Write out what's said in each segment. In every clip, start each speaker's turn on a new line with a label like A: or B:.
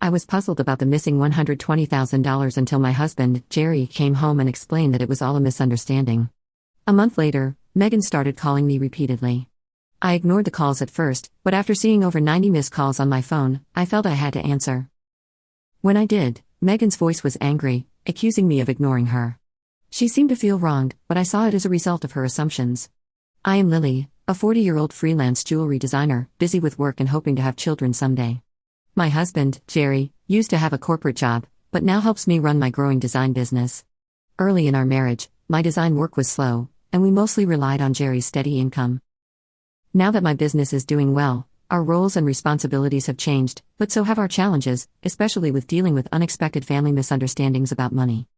A: I was puzzled about the missing $120,000 until my husband, Jerry, came home and explained that it was all a misunderstanding. A month later, Megan started calling me repeatedly. I ignored the calls at first, but after seeing over 90 missed calls on my phone, I felt I had to answer. When I did, Megan's voice was angry, accusing me of ignoring her. She seemed to feel wronged, but I saw it as a result of her assumptions. I am Lily, a 40-year-old freelance jewelry designer, busy with work and hoping to have children someday. My husband, Jerry, used to have a corporate job, but now helps me run my growing design business. Early in our marriage, my design work was slow, and we mostly relied on Jerry's steady income. Now that my business is doing well, our roles and responsibilities have changed, but so have our challenges, especially with dealing with unexpected family misunderstandings about money.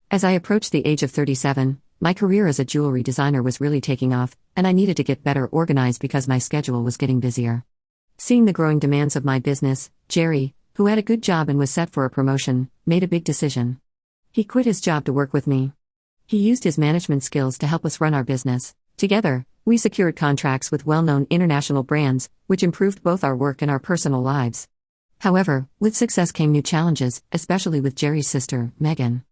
A: As I approached the age of 37, my career as a jewelry designer was really taking off, and I needed to get better organized because my schedule was getting busier. Seeing the growing demands of my business, Jerry, who had a good job and was set for a promotion, made a big decision. He quit his job to work with me. He used his management skills to help us run our business. Together, we secured contracts with well-known international brands, which improved both our work and our personal lives. However, with success came new challenges, especially with Jerry's sister, Megan.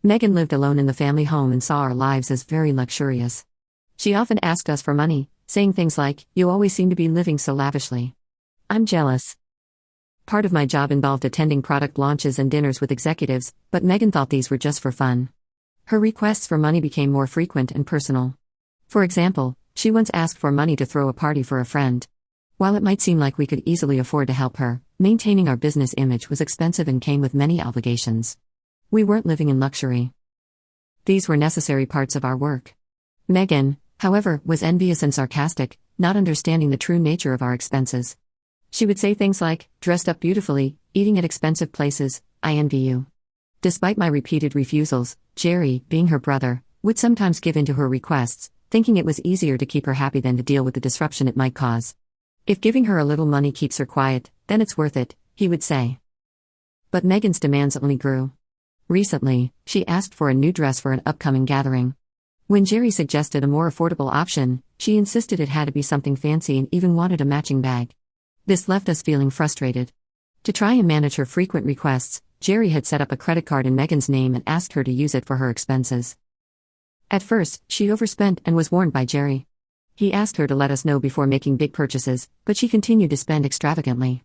A: Megan lived alone in the family home and saw our lives as very luxurious. She often asked us for money, saying things like, "You always seem to be living so lavishly. I'm jealous." Part of my job involved attending product launches and dinners with executives, but Megan thought these were just for fun. Her requests for money became more frequent and personal. For example, she once asked for money to throw a party for a friend. While it might seem like we could easily afford to help her, maintaining our business image was expensive and came with many obligations. We weren't living in luxury. These were necessary parts of our work. Megan, however, was envious and sarcastic, not understanding the true nature of our expenses. She would say things like, "Dressed up beautifully, eating at expensive places, I envy you." Despite my repeated refusals, Jerry, being her brother, would sometimes give in to her requests, thinking it was easier to keep her happy than to deal with the disruption it might cause. "If giving her a little money keeps her quiet, then it's worth it," he would say. But Megan's demands only grew. Recently, she asked for a new dress for an upcoming gathering. When Jerry suggested a more affordable option, she insisted it had to be something fancy and even wanted a matching bag. This left us feeling frustrated. To try and manage her frequent requests, Jerry had set up a credit card in Megan's name and asked her to use it for her expenses. At first, she overspent and was warned by Jerry. He asked her to let us know before making big purchases, but she continued to spend extravagantly.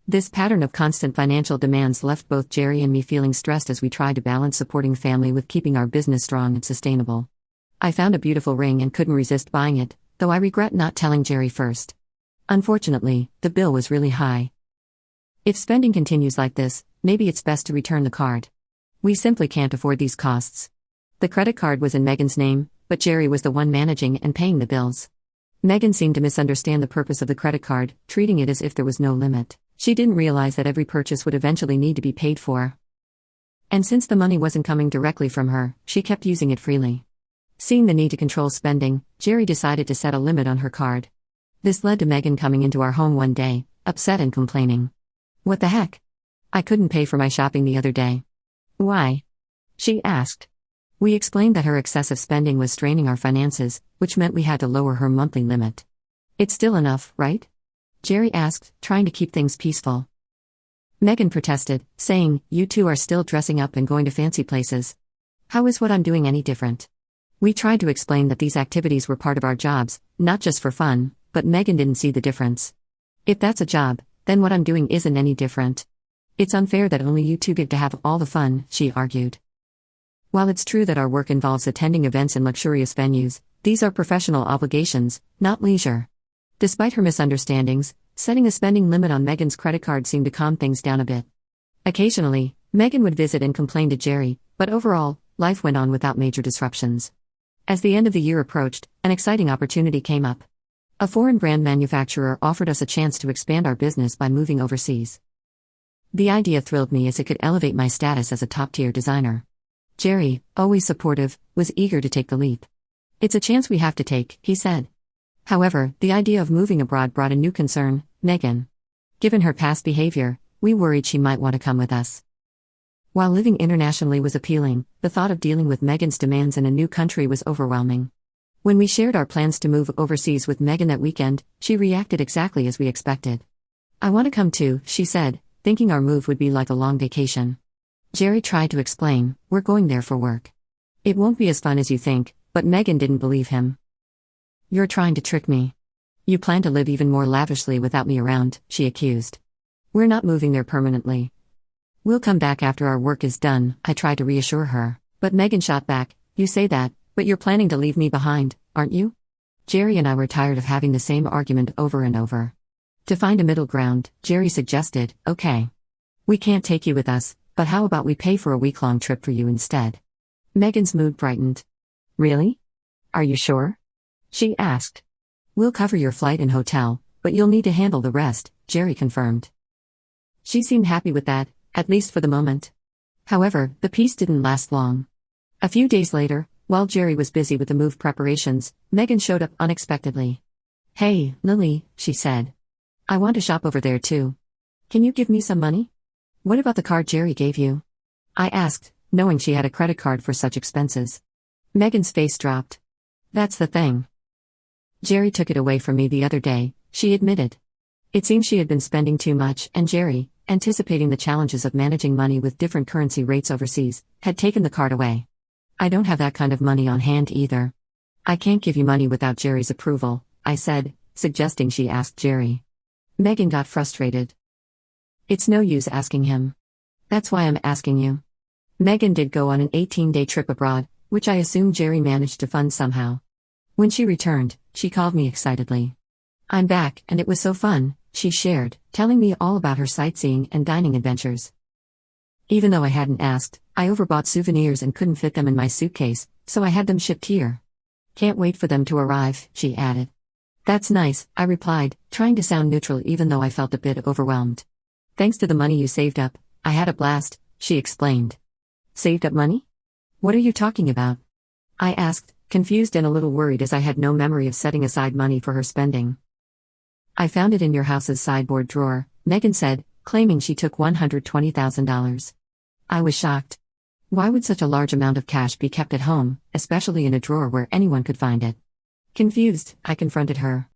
A: This pattern of constant financial demands left both Jerry and me feeling stressed as we tried to balance supporting family with keeping our business strong and sustainable. I found a beautiful ring and couldn't resist buying it, though I regret not telling Jerry first. Unfortunately, the bill was really high. If spending continues like this, maybe it's best to return the card. We simply can't afford these costs. The credit card was in Megan's name, but Jerry was the one managing and paying the bills. Megan seemed to misunderstand the purpose of the credit card, treating it as if there was no limit. She didn't realize that every purchase would eventually need to be paid for. And since the money wasn't coming directly from her, she kept using it freely. Seeing the need to control spending, Jerry decided to set a limit on her card. This led to Megan coming into our home one day, upset and complaining. "What the heck? I couldn't pay for my shopping the other day." "Why?" she asked. We explained that her excessive spending was straining our finances, which meant we had to lower her monthly limit. "It's still enough, right?" Jerry asked, trying to keep things peaceful. Megan protested, saying, "You two are still dressing up and going to fancy places. How is what I'm doing any different?" We tried to explain that these activities were part of our jobs, not just for fun, but Megan didn't see the difference. "If that's a job, then what I'm doing isn't any different. It's unfair that only you two get to have all the fun," she argued. While it's true that our work involves attending events in luxurious venues, these are professional obligations, not leisure. Despite her misunderstandings, setting a spending limit on Megan's credit card seemed to calm things down a bit. Occasionally, Megan would visit and complain to Jerry, but overall, life went on without major disruptions. As the end of the year approached, an exciting opportunity came up. A foreign brand manufacturer offered us a chance to expand our business by moving overseas. The idea thrilled me as it could elevate my status as a top-tier designer. Jerry, always supportive, was eager to take the leap. "It's a chance we have to take," he said. However, the idea of moving abroad brought a new concern: Megan. Given her past behavior, we worried she might want to come with us. While living internationally was appealing, the thought of dealing with Megan's demands in a new country was overwhelming. When we shared our plans to move overseas with Megan that weekend, she reacted exactly as we expected. "I want to come too," she said, thinking our move would be like a long vacation. Jerry tried to explain, "We're going there for work. It won't be as fun as you think," but Megan didn't believe him. "You're trying to trick me. You plan to live even more lavishly without me around," she accused. "We're not moving there permanently. We'll come back after our work is done," I tried to reassure her, but Megan shot back, "You say that, but you're planning to leave me behind, aren't you?" Jerry and I were tired of having the same argument over and over. To find a middle ground, Jerry suggested, "Okay. We can't take you with us, but how about we pay for a week-long trip for you instead?" Megan's mood brightened. "Really? Are you sure?" she asked. "We'll cover your flight and hotel, but you'll need to handle the rest," Jerry confirmed. She seemed happy with that, at least for the moment. However, the peace didn't last long. A few days later, while Jerry was busy with the move preparations, Megan showed up unexpectedly. "Hey, Lily," she said. "I want to shop over there too. Can you give me some money?" "What about the card Jerry gave you?" I asked, knowing she had a credit card for such expenses. Megan's face dropped. "That's the thing. Jerry took it away from me the other day," she admitted. It seemed she had been spending too much, and Jerry, anticipating the challenges of managing money with different currency rates overseas, had taken the card away. "I don't have that kind of money on hand either. I can't give you money without Jerry's approval," I said, suggesting she ask Jerry. Megan got frustrated. "It's no use asking him. That's why I'm asking you." Megan did go on an 18-day trip abroad, which I assume Jerry managed to fund somehow. When she returned, she called me excitedly. "I'm back, and it was so fun," she shared, telling me all about her sightseeing and dining adventures. Even though I hadn't asked, I overbought souvenirs and couldn't fit them in my suitcase, so I had them shipped here. "Can't wait for them to arrive," she added. "That's nice," I replied, trying to sound neutral even though I felt a bit overwhelmed. "Thanks to the money you saved up, I had a blast," she explained. "Saved up money? What are you talking about?" I asked, confused and a little worried as I had no memory of setting aside money for her spending. "I found it in your house's sideboard drawer," Megan said, claiming she took $120,000. I was shocked. Why would such a large amount of cash be kept at home, especially in a drawer where anyone could find it? Confused, I confronted her.